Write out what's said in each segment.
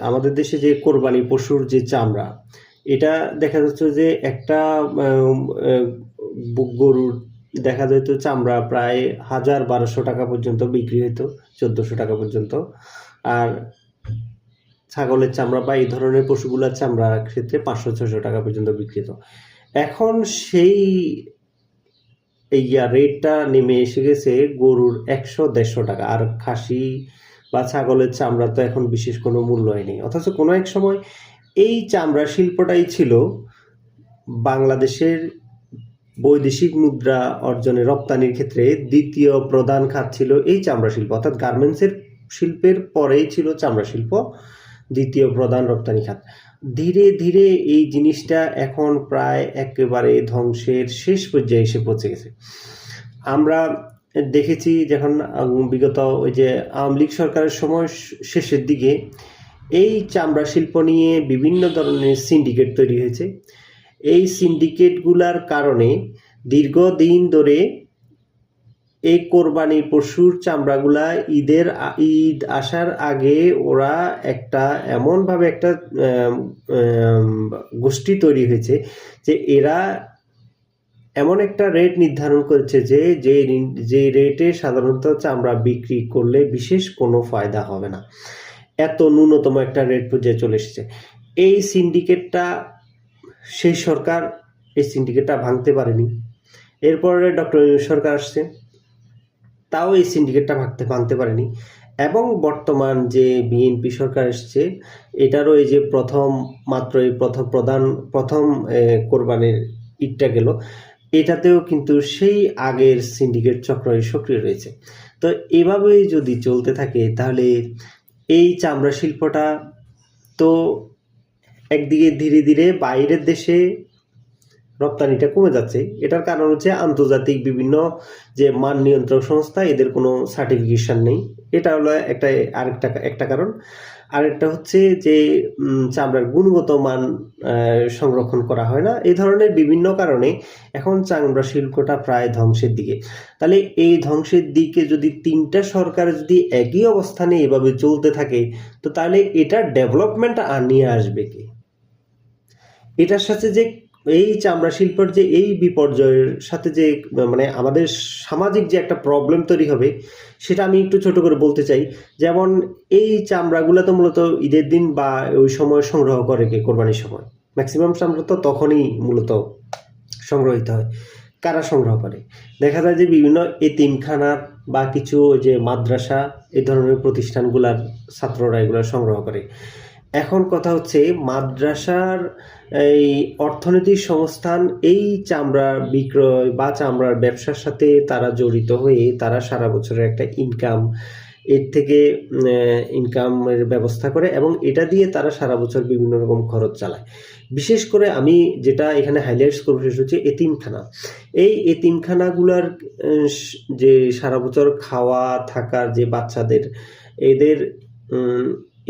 আমাদের দেশে যে কোরবানি পশুর যে চামড়া, এটা দেখা যাচ্ছে যে একটা গরুর দেখা যেত চামড়া প্রায় ১,০০০-১,২০০ টাকা পর্যন্ত বিক্রি হতো, ১,৪০০ টাকা পর্যন্ত। আর ছাগলের চামড়া বা এই ধরনের পশুগুলার চামড়ার ক্ষেত্রে ৫০০-৬০০ টাকা পর্যন্ত বিক্রি হতো। এখন সেই রেটটা নেমে এসে গেছে গরুর ১০০-১৫০ টাকা। আর খাসি বা ছাগলের চামড়া তো এখন বিশেষ কোনো মূল্যই নেই। অথচ কোনো এক সময় এই চামড়া শিল্পটাই ছিল বাংলাদেশের বৈদেশিক মুদ্রা অর্জনে রপ্তানির ক্ষেত্রে দ্বিতীয় প্রধান খাত ছিল এই চামড়া শিল্প। অর্থাৎ গার্মেন্টসের শিল্পের পরেই ছিল চামড়া শিল্প দ্বিতীয় প্রধান রপ্তানি খাত। ধীরে ধীরে এই জিনিসটা এখন প্রায় একেবারে ধ্বংসের শেষ পর্যায়ে এসে পৌঁছে গেছে। আমরা দেখেছি যখন বিগত ওই যে আওয়ামী লীগ সরকারের সময় শেষের দিকে এই চামড়া শিল্প নিয়ে বিভিন্ন ধরনের সিন্ডিকেট তৈরি হয়েছে। এই সিন্ডিকেটগুলার কারণে দীর্ঘদিন ধরে এই কোরবানি পশুর চামড়াগুলা ঈদ আসার আগে ওরা এমনভাবে একটা গোষ্ঠী তৈরি হয়েছে যে এরা এমন একটা রেট নির্ধারণ করেছে যে রেটে সাধারণত চামড়া বিক্রি করলে বিশেষ কোনো ফায়দা হবে না, এত ন্যূনতম একটা রেট পর্যায়ে চলে এসেছে। এই সিন্ডিকেটটা ভাঙতে পারেনি। এরপরে ডক্টর ইউনূস সরকার আসছে, তাও এই সিন্ডিকেটটা ভাঙতে পারেনি। এবং বর্তমান যে বিএনপি সরকার এসছে, এটারও এই যে প্রথম কোরবানির ঈদটা গেল, এটাতেও কিন্তু সেই আগের সিন্ডিকেট চক্র সক্রিয় রয়েছে। তো এভাবেই যদি চলতে থাকে তাহলে এই চামড়া শিল্পটা তো একদিকে ধীরে ধীরে বাইরের দেশে রপ্তানিটা কমে যাচ্ছে। এটার কারণ হচ্ছে আন্তর্জাতিক বিভিন্ন যে মান নিয়ন্ত্রক সংস্থা, এদের কোনো সার্টিফিকেশন নেই। এটা হলো একটা কারণ। আরেকটা হচ্ছে যে চামড়ার গুণগত মান সংরক্ষণ করা হয় না। এই ধরনের বিভিন্ন কারণে এখন চামড়া শিল্পটা প্রায় ধ্বংসের দিকে। তাহলে এই ধ্বংসের দিকে যদি তিনটা সরকার যদি একই অবস্থানে এভাবে চলতে থাকে, তো তাহলে এটার ডেভেলপমেন্ট নিয়ে আসবে কে? এটার সাথে যে এই চামড়া শিল্পের যে এই বিপর্যয়ের সাথে যে মানে আমাদের সামাজিক যে একটা প্রবলেম তৈরি হবে, সেটা আমি একটু ছোট করে বলতে চাই। যেমন এই চামড়াগুলো তো মূলত ঈদের দিন বা ওই সময় সংগ্রহ করে কে? কোরবানির সময় ম্যাক্সিমাম চামড়া তো তখনই মূলত সংগ্রহিত হয়। কারা সংগ্রহ করে? দেখা যায় যে বিভিন্ন এতিমখানার বা কিছু যে মাদ্রাসা এই ধরনের প্রতিষ্ঠানগুলার ছাত্ররা এগুলো সংগ্রহ করে। এখন কথা হচ্ছে মাদ্রাসার এই অর্থনৈতিক সংস্থান এই চামড়া বিক্রয় বা চামড়ার ব্যবসার সাথে তারা জড়িত হয়ে তারা সারা বছরের একটা এর থেকে ইনকামের ব্যবস্থা করে এবং এটা দিয়ে তারা সারা বছর বিভিন্ন রকম খরচ চালায়। বিশেষ করে আমি যেটা এখানে হাইলাইটস করবো সেটা হচ্ছে এতিমখানা। এই এতিমখানাগুলার যে সারা বছর খাওয়া থাকার যে বাচ্চাদের এদের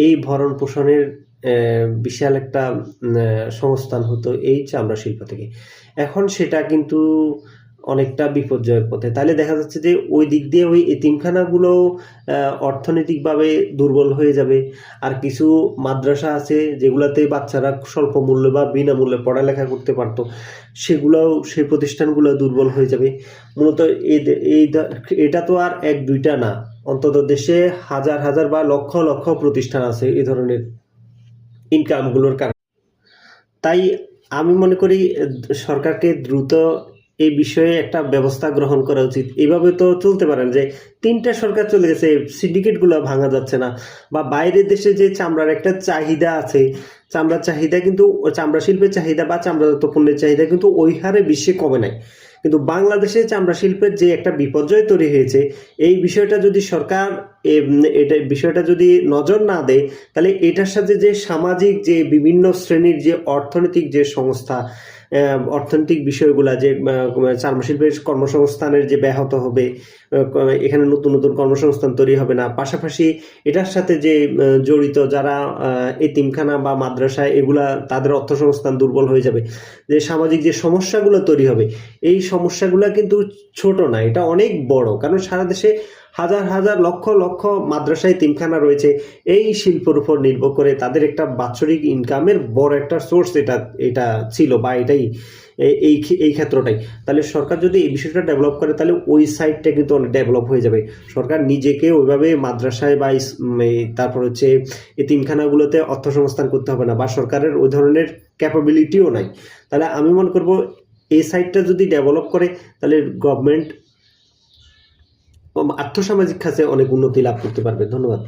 এই ভরণ পোষণের বিশাল একটা সংস্থান হতো এই চামড়া শিল্প থেকে। এখন সেটা কিন্তু অনেকটা বিপর্যয়ের পথে। তাহলে দেখা যাচ্ছে যে ওই দিক দিয়ে ওই এতিমখানাগুলো অর্থনৈতিকভাবে দুর্বল হয়ে যাবে। আর কিছু মাদ্রাসা আছে যেগুলাতে বাচ্চারা স্বল্প মূল্যে বা বিনামূল্যে পড়ালেখা করতে পারতো, সেই প্রতিষ্ঠানগুলো দুর্বল হয়ে যাবে। মূলত এটা তো আর এক দুইটা না, অন্তত দেশে হাজার হাজার বা লক্ষ লক্ষ প্রতিষ্ঠান আছে এই ধরনের ইনকামগুলোর কারণে। তাই আমি মনে করি সরকারকে দ্রুত এই বিষয়ে একটা ব্যবস্থা গ্রহণ করা উচিত। এভাবে তো চলতে পারেন যে তিনটা সরকার চলে গেছে, সিন্ডিকেটগুলো ভাঙা যাচ্ছে না, বা বাইরের দেশে যে চামড়ার একটা চাহিদা আছে, চামড়ার চাহিদা কিন্তু চামড়া শিল্পের চাহিদা বা চামড়াজাত পণ্যের চাহিদা কিন্তু ওই হারে বিশ্বে কমে নাই। কিন্তু বাংলাদেশে চামড়া শিল্পের যে একটা বিপর্যয় তৈরি হয়েছে, এই বিষয়টা যদি সরকার বিষয়টা যদি নজর না দেয়, তাহলে এটার সাথে যে সামাজিক যে বিভিন্ন শ্রেণীর যে অর্থনৈতিক যে সংস্থা, অর্থনৈতিক বিষয়গুলা যে চামড়া শিল্পের কর্মসংস্থানের যে ব্যাহত হবে, এখানে নতুন নতুন কর্মসংস্থান তৈরি হবে না। পাশাপাশি এটার সাথে যে জড়িত যারা এতিমখানা বা মাদ্রাসা, এগুলা তাদের অর্থসংস্থান দুর্বল হয়ে যাবে। যে সামাজিক যে সমস্যাগুলো তৈরি হবে, এই সমস্যাগুলো কিন্তু ছোট না, এটা অনেক বড়। কারণ সারা দেশে হাজার হাজার লক্ষ লক্ষ মাদ্রাসায় তিনখানা রয়েছে। এই শিল্পের উপর নির্ভর করে তাদের একটা বাৎসরিক ইনকামের বড় একটা সোর্স এটা ছিল, বা এটাই এই ক্ষেত্রটাই। তাহলে সরকার যদি এই বিষয়টা ডেভেলপ করে তাহলে ওই সাইডটা কিন্তু অনেক ডেভেলপ হয়ে যাবে। সরকার নিজেকে ওইভাবে মাদ্রাসায় বা তারপর হচ্ছে এই তিনখানাগুলোতে অর্থ সংস্থান করতে হবে না, বা সরকারের ওই ধরনের ক্যাপাবিলিটিও নাই। তাহলে আমি মনে করব এই সাইডটা যদি ডেভেলপ করে তাহলে গভর্নমেন্ট আর্থসামাজিক খাতে অনেক উন্নতি লাভ করতে পারবে। ধন্যবাদ।